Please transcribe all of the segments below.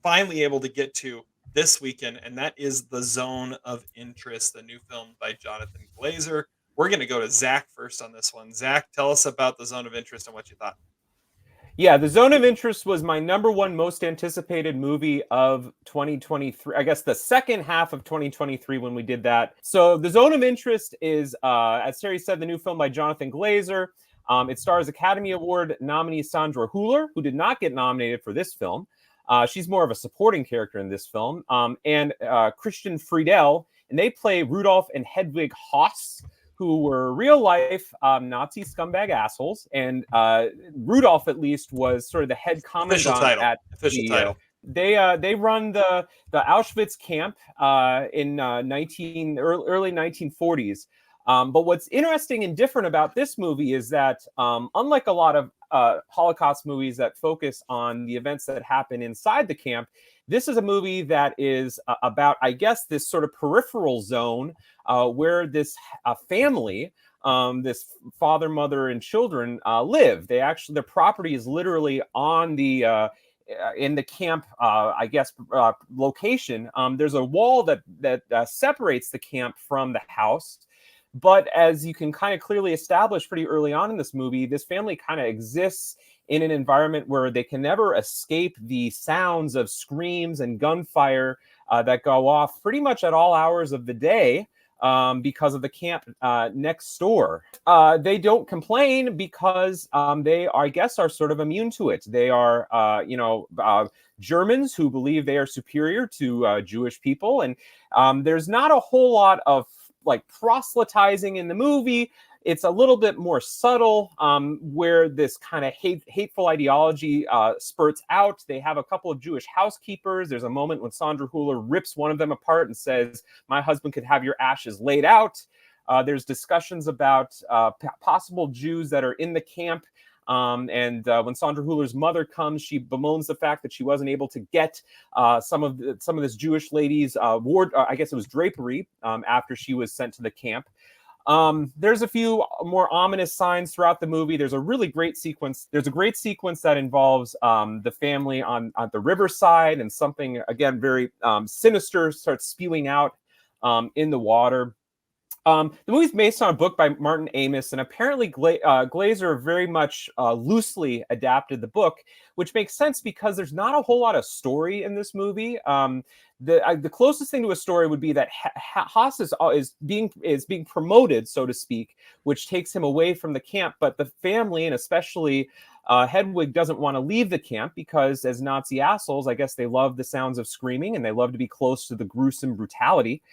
finally able to get to this weekend, and that is The Zone of Interest, the new film by Jonathan Glazer. We're going to go to Zach first on this one. Zach, tell us about The Zone of Interest and what you thought. Yeah, The Zone of Interest was my number one most anticipated movie of 2023. I guess the second half of 2023 when we did that. So The Zone of Interest is, as Terry said, the new film by Jonathan Glazer. It stars Academy Award nominee Sandra Huller, who did not get nominated for this film. She's more of a supporting character in this film. And Christian Friedel, and they play Rudolph and Hedwig Haas, who were real life Nazi scumbag assholes. And Rudolph, at least, was sort of the head commandant at official title. They run the Auschwitz camp in early 1940s. But what's interesting and different about this movie is that unlike a lot of Holocaust movies that focus on the events that happen inside the camp, this is a movie that is about, I guess, this sort of peripheral zone where this family, this father, mother, and children live. Their property is literally on the in the camp, I guess, location. There's a wall that separates the camp from the house. But as you can kind of clearly establish pretty early on in this movie, this family kind of exists in an environment where they can never escape the sounds of screams and gunfire that go off pretty much at all hours of the day because of the camp next door. They don't complain because they, I guess, are sort of immune to it. They are, Germans who believe they are superior to Jewish people. And there's not a whole lot of like proselytizing in the movie. It's a little bit more subtle, where this kind of hateful ideology spurts out. They have a couple of Jewish housekeepers. There's a moment when Sandra Huller rips one of them apart and says, "My husband could have your ashes laid out." There's discussions about possible Jews that are in the camp. And when Sandra Hüller's mother comes, she bemoans the fact that she wasn't able to get some of this Jewish lady's I guess it was drapery after she was sent to the camp. There's a few more ominous signs throughout the movie. There's a really great sequence. There's a great sequence that involves the family on the riverside, and something, again, very sinister starts spewing out in the water. The movie's based on a book by Martin Amis, and apparently Glazer very much loosely adapted the book, which makes sense because there's not a whole lot of story in this movie. The closest thing to a story would be that Haas is being promoted, so to speak, which takes him away from the camp. But the family, and especially Hedwig, doesn't want to leave the camp because, as Nazi assholes, I guess they love the sounds of screaming and they love to be close to the gruesome brutality.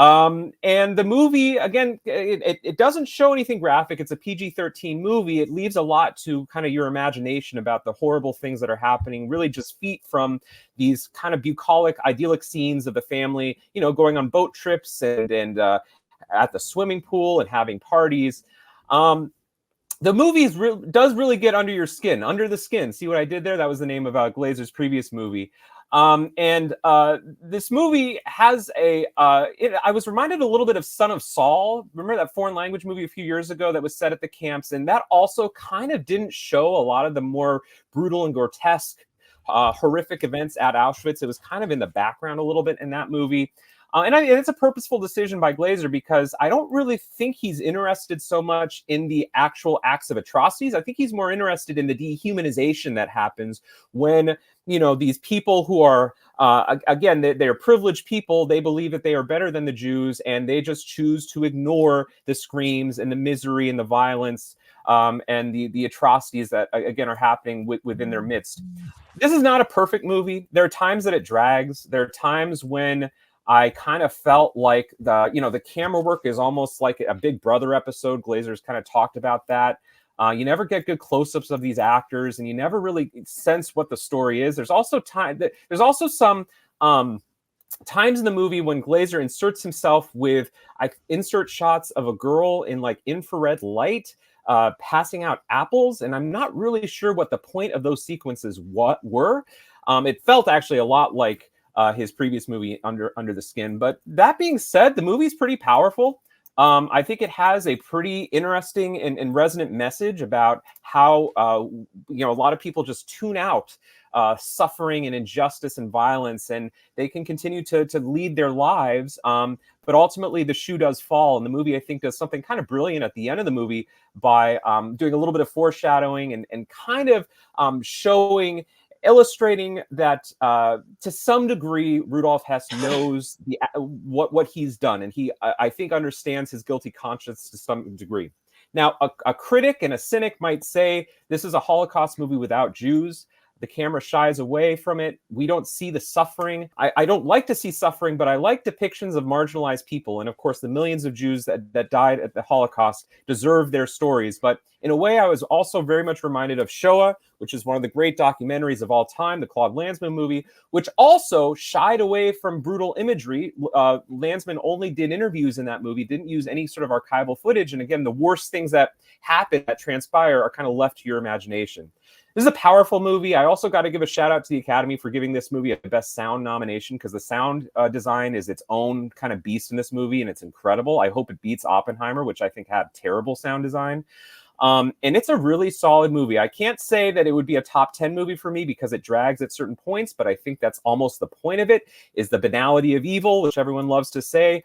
And the movie, again, it doesn't show anything graphic. It's a PG-13 movie. It leaves a lot to kind of your imagination about the horrible things that are happening, really just feet from these kind of bucolic, idyllic scenes of the family, going on boat trips and at the swimming pool and having parties. The movie does really get under your skin, under the skin. See what I did there? That was the name of Glazer's previous movie. This movie has I was reminded a little bit of Son of Saul. Remember that foreign language movie a few years ago that was set at the camps? And that also kind of didn't show a lot of the more brutal and grotesque, horrific events at Auschwitz. It was kind of in the background a little bit in that movie. And it's a purposeful decision by Glazer because I don't really think he's interested so much in the actual acts of atrocities. I think he's more interested in the dehumanization that happens when, these people who are, again, they're privileged people. They believe that they are better than the Jews, and they just choose to ignore the screams and the misery and the violence and the atrocities that, again, are happening within their midst. This is not a perfect movie. There are times that it drags. There are times when I kind of felt like the camera work is almost like a Big Brother episode. Glazer's kind of talked about that. You never get good close-ups of these actors, and you never really sense what the story is. There's also some times in the movie when Glazer inserts himself with insert shots of a girl in like infrared light passing out apples, and I'm not really sure what the point of those sequences were. It felt actually a lot like his previous movie, Under the Skin. But that being said, the movie's pretty powerful. I think it has a pretty interesting and resonant message about how a lot of people just tune out suffering and injustice and violence, and they can continue to lead their lives. But ultimately, the shoe does fall, and the movie, I think, does something kind of brilliant at the end of the movie by doing a little bit of foreshadowing and kind of illustrating that to some degree Rudolph Hess knows what he's done, and he I think understands his guilty conscience to some degree. Now, a critic and a cynic might say this is a Holocaust movie without Jews. The camera shies away from it. We don't see the suffering. I don't like to see suffering, but I like depictions of marginalized people. And of course, the millions of Jews that died at the Holocaust deserve their stories. But in a way, I was also very much reminded of Shoah, which is one of the great documentaries of all time, the Claude Lanzmann movie, which also shied away from brutal imagery. Lanzmann only did interviews in that movie, didn't use any sort of archival footage. And again, the worst things that happen, that transpire, are kind of left to your imagination. This is a powerful movie. I also got to give a shout out to the Academy for giving this movie a Best Sound nomination, because the sound design is its own kind of beast in this movie, and it's incredible. I hope it beats Oppenheimer, which I think had terrible sound design. And it's a really solid movie. I can't say that it would be a top 10 movie for me because it drags at certain points, but I think that's almost the point of it, is the banality of evil, which everyone loves to say.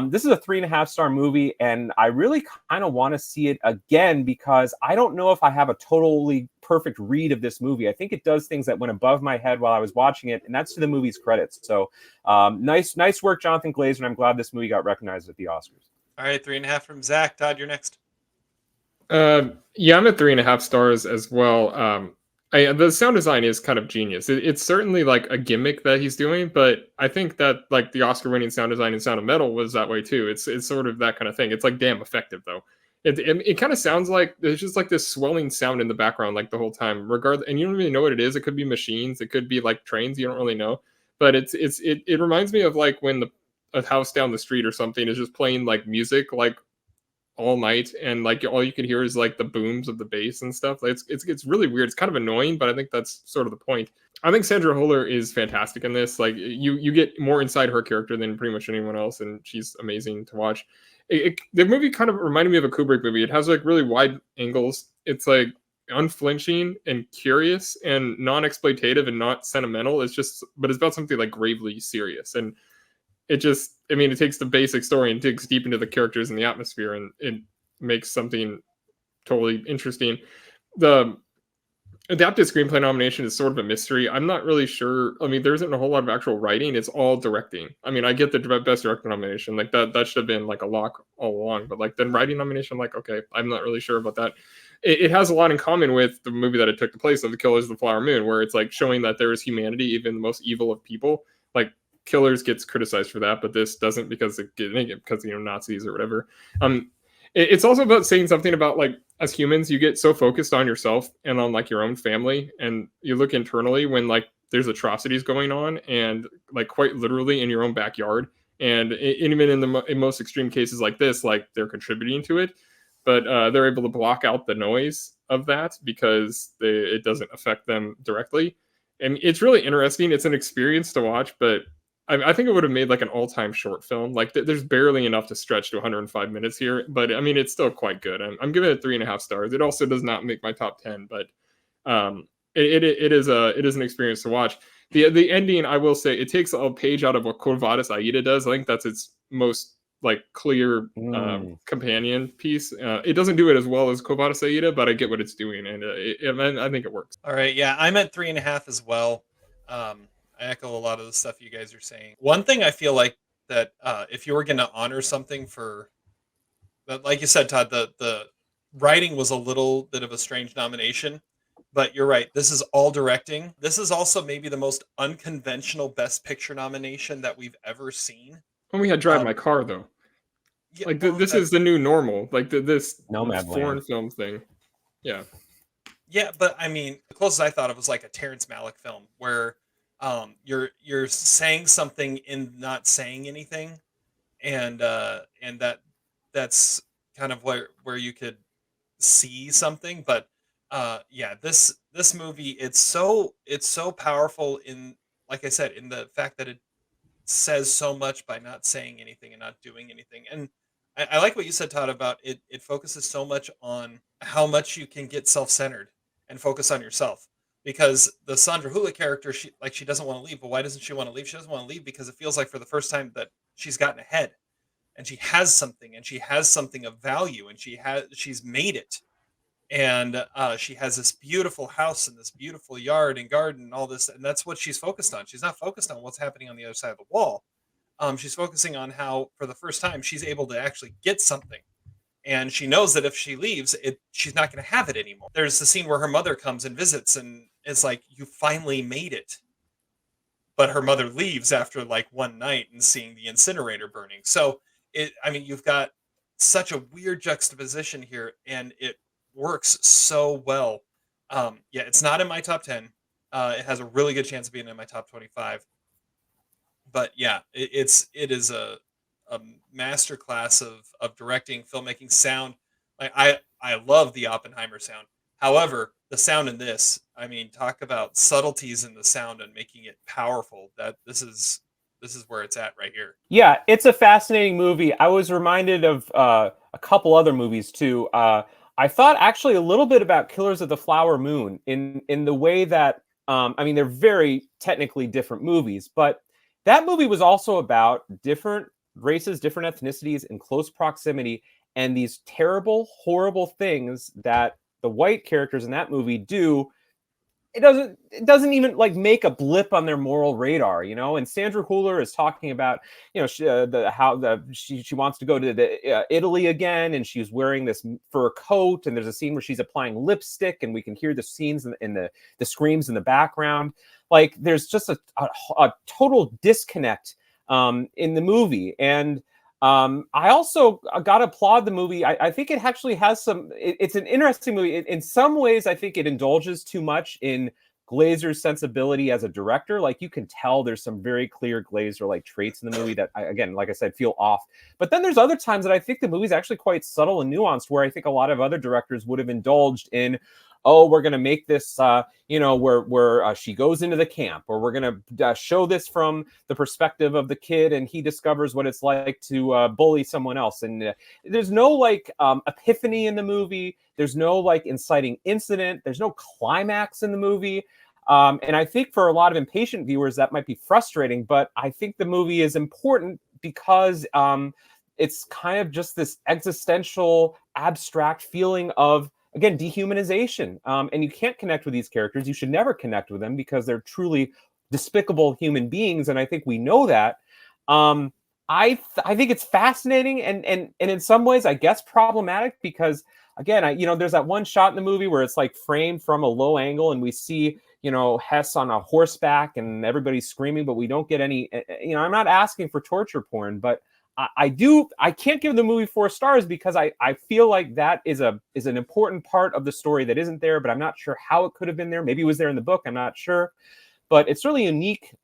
This is a 3.5-star movie, and I really kind of want to see it again because I don't know if I have a totally perfect read of this movie. I think it does things that went above my head while I was watching it, and that's to the movie's credits. So nice work, Jonathan Glazer, and I'm glad this movie got recognized at the Oscars. All right, 3.5 from Zach. Todd, you're next. Yeah, I'm at 3.5 stars as well. The sound design is kind of genius. It's certainly like a gimmick that he's doing, but I think that like the Oscar-winning sound design in Sound of Metal was that way too. It's sort of that kind of thing. It's like damn effective though. It kind of sounds like there's just like this swelling sound in the background like the whole time. And you don't really know what it is. It could be machines. It could be like trains. You don't really know. But it reminds me of like when a house down the street or something is just playing like music like all night, and like all you can hear is like the booms of the bass and stuff. Like, it's really weird. It's kind of annoying, but I think that's sort of the point. I think Sandra Huller is fantastic in this. Like you get more inside her character than pretty much anyone else, and she's amazing to watch. The movie kind of reminded me of a Kubrick movie. It has like really wide angles. It's like unflinching and curious and non-exploitative and not sentimental. But it's about something like gravely serious. And it takes the basic story and digs deep into the characters and the atmosphere, and it makes something totally interesting. The adapted screenplay nomination is sort of a mystery. I'm not really sure. I mean, there isn't a whole lot of actual writing. It's all directing. I mean, I get the best director nomination. Like that should have been like a lock all along. But like the writing nomination, like, okay, I'm not really sure about that. It has a lot in common with the movie that it took the place of, The Killers of the Flower Moon, where it's like showing that there is humanity, even the most evil of people. Like Killers gets criticized for that, but this doesn't because Nazis or whatever. It's also about saying something about like as humans, you get so focused on yourself and on like your own family, and you look internally when like there's atrocities going on, and like quite literally in your own backyard. And even in most extreme cases like this, like they're contributing to it, but they're able to block out the noise of that because it doesn't affect them directly. And it's really interesting. It's an experience to watch, but I think it would have made like an all-time short film. Like there's barely enough to stretch to 105 minutes here, but I mean, it's still quite good. I'm giving it 3.5 stars. It also does not make my top 10, but it is an experience to watch. The ending, I will say, it takes a page out of what Quo Vadis Aida does. I think that's its most like clear companion piece. It doesn't do it as well as Quo Vadis Aida, but I get what it's doing, and I think it works. All right, yeah, I'm at 3.5 as well. I echo a lot of the stuff you guys are saying. One thing I feel like that if you were going to honor something for, like you said, Todd, the writing was a little bit of a strange nomination, but you're right. This is all directing. This is also maybe the most unconventional Best Picture nomination that we've ever seen. And we had Drive My Car though. Yeah, like this is the new normal. Like this foreign film thing. Yeah. Yeah, but I mean, the closest I thought of was like a Terrence Malick film where you're saying something in not saying anything, and that's kind of where you could see something. But yeah, this movie, it's so powerful in, like I said, in the fact that it says so much by not saying anything and not doing anything. And I like what you said, Todd, about it. It focuses so much on how much you can get self-centered and focus on yourself. because the Sandra Hüller character, she doesn't want to leave. But why doesn't she want to leave? She doesn't want to leave because it feels like for the first time that she's gotten ahead, and she has something, and she has something of value, and she's made it, and she has this beautiful house and this beautiful yard and garden and all this, and that's what she's focused on. She's not focused on what's happening on the other side of the wall. She's focusing on how, for the first time, she's able to actually get something, and she knows that if she leaves she's not going to have it anymore. There's the scene where her mother comes and visits, and it's like, you finally made it, but her mother leaves after like one night and seeing the incinerator burning. So you've got such a weird juxtaposition here, and it works so well. Yeah, it's not in my top 10. It has a really good chance of being in my top 25. But yeah, it is a master class of directing, filmmaking, sound. I love the Oppenheimer sound. However, the sound in this, talk about subtleties in the sound and making it powerful. That this is where it's at right here. Yeah, it's a fascinating movie. I was reminded of a couple other movies too. I thought actually a little bit about Killers of the Flower Moon in the way that they're very technically different movies, but that movie was also about different races, different ethnicities in close proximity, and these terrible, horrible things that the white characters in that movie do. It doesn't even like make a blip on their moral radar, And Sandra Huller is talking about, she wants to go to Italy again, and she's wearing this fur coat, and there's a scene where she's applying lipstick, and we can hear the scenes in the screams in the background. Like, there's just a total disconnect in the movie, and I also got to applaud the movie. I think it actually has it's an interesting movie. In some ways, I think it indulges too much in Glazer's sensibility as a director. Like, you can tell there's some very clear Glazer-like traits in the movie that, again, like I said, feel off. But then there's other times that I think the movie's actually quite subtle and nuanced, where I think a lot of other directors would have indulged in, oh, we're going to make this, where she goes into the camp, or we're going to show this from the perspective of the kid, and he discovers what it's like to bully someone else. And there's no epiphany in the movie. There's no inciting incident. There's no climax in the movie. And I think for a lot of impatient viewers, that might be frustrating, but I think the movie is important because it's kind of just this existential, abstract feeling of, again, dehumanization. And you can't connect with these characters. You should never connect with them because they're truly despicable human beings. And I think we know that. I think it's fascinating and in some ways, I guess, problematic because, again, there's that one shot in the movie where it's like framed from a low angle and we see, Hess on a horseback and everybody's screaming, but we don't get any, I'm not asking for torture porn, but I can't give the movie 4 stars because I feel like that is an important part of the story that isn't there, but I'm not sure how it could have been there. Maybe it was there in the book. I'm not sure, but it's really a unique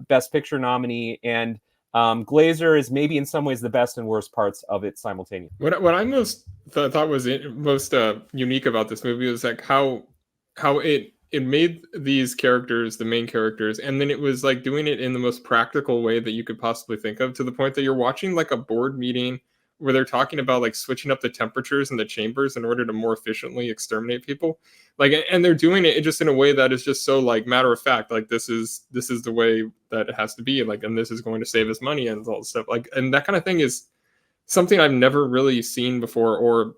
Best Picture nominee, and Glazer is maybe in some ways the best and worst parts of it simultaneously. What I thought was most unique about this movie was like how it made these characters the main characters, and then it was like doing it in the most practical way that you could possibly think of, to the point that you're watching like a board meeting where they're talking about like switching up the temperatures in the chambers in order to more efficiently exterminate people. Like, and they're doing it just in a way that is just so like matter of fact, like this is the way that it has to be, like, and this is going to save us money and all this stuff. Like, and that kind of thing is something I've never really seen before, or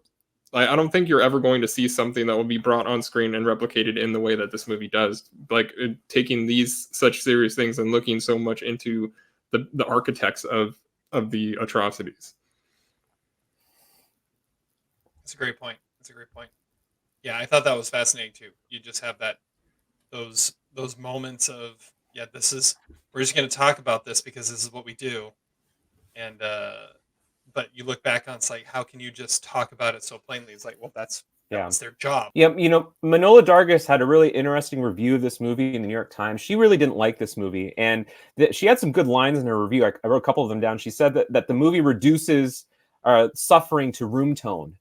I don't think you're ever going to see something that will be brought on screen and replicated in the way that this movie does. Like, taking these such serious things and looking so much into the architects of the atrocities. That's a great point. Yeah, I thought that was fascinating too. You just have those moments of, yeah, we're just going to talk about this because this is what we do, and but you look back on, it's like, how can you just talk about it so plainly? It's like, well, that's their job. Yeah, Manohla Dargis had a really interesting review of this movie in the New York Times. She really didn't like this movie, and she had some good lines in her review. I wrote a couple of them down. She said that the movie reduces suffering to room tone.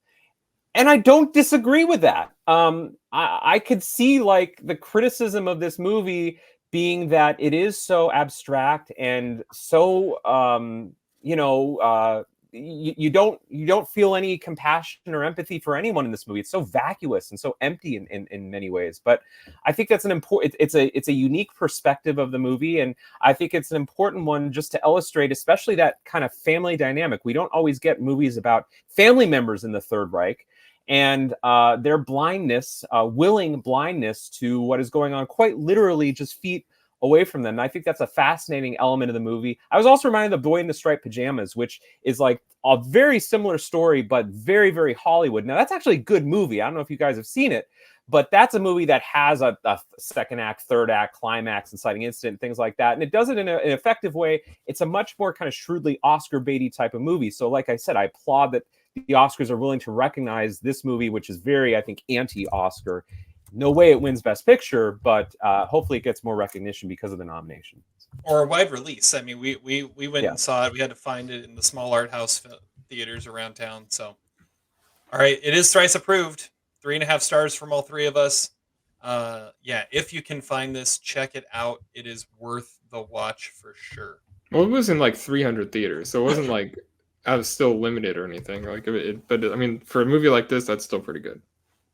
And I don't disagree with that. I could see like the criticism of this movie being that it is so abstract and so, you don't feel any compassion or empathy for anyone in this movie. It's so vacuous and so empty in many ways. But I think that's an important. It's a unique perspective of the movie, and I think it's an important one just to illustrate, especially that kind of family dynamic. We don't always get movies about family members in the Third Reich and their blindness, willing blindness to what is going on, quite literally just feet away from them. And I think that's a fascinating element of the movie. I was also reminded of Boy in the Striped Pajamas, which is like a very similar story, but very, very Hollywood. Now, that's actually a good movie. I don't know if you guys have seen it, but that's a movie that has a second act, third act, climax, inciting incident, things like that. And it does it in an effective way. It's a much more kind of shrewdly Oscar baity type of movie. So like I said, I applaud that the Oscars are willing to recognize this movie, which is very, I think, anti-Oscar. No way it wins Best Picture, but hopefully it gets more recognition because of the nomination. Or a wide release. I mean, we went Yeah. and saw it. We had to find it in the small art house theaters around town. So, all right, it is thrice approved. 3.5 stars from all three of us. Yeah, if you can find this, check it out. It is worth the watch for sure. Well, it was in like 300 theaters, so it wasn't like I was still limited or anything. Like, but I mean, for a movie like this, that's still pretty good.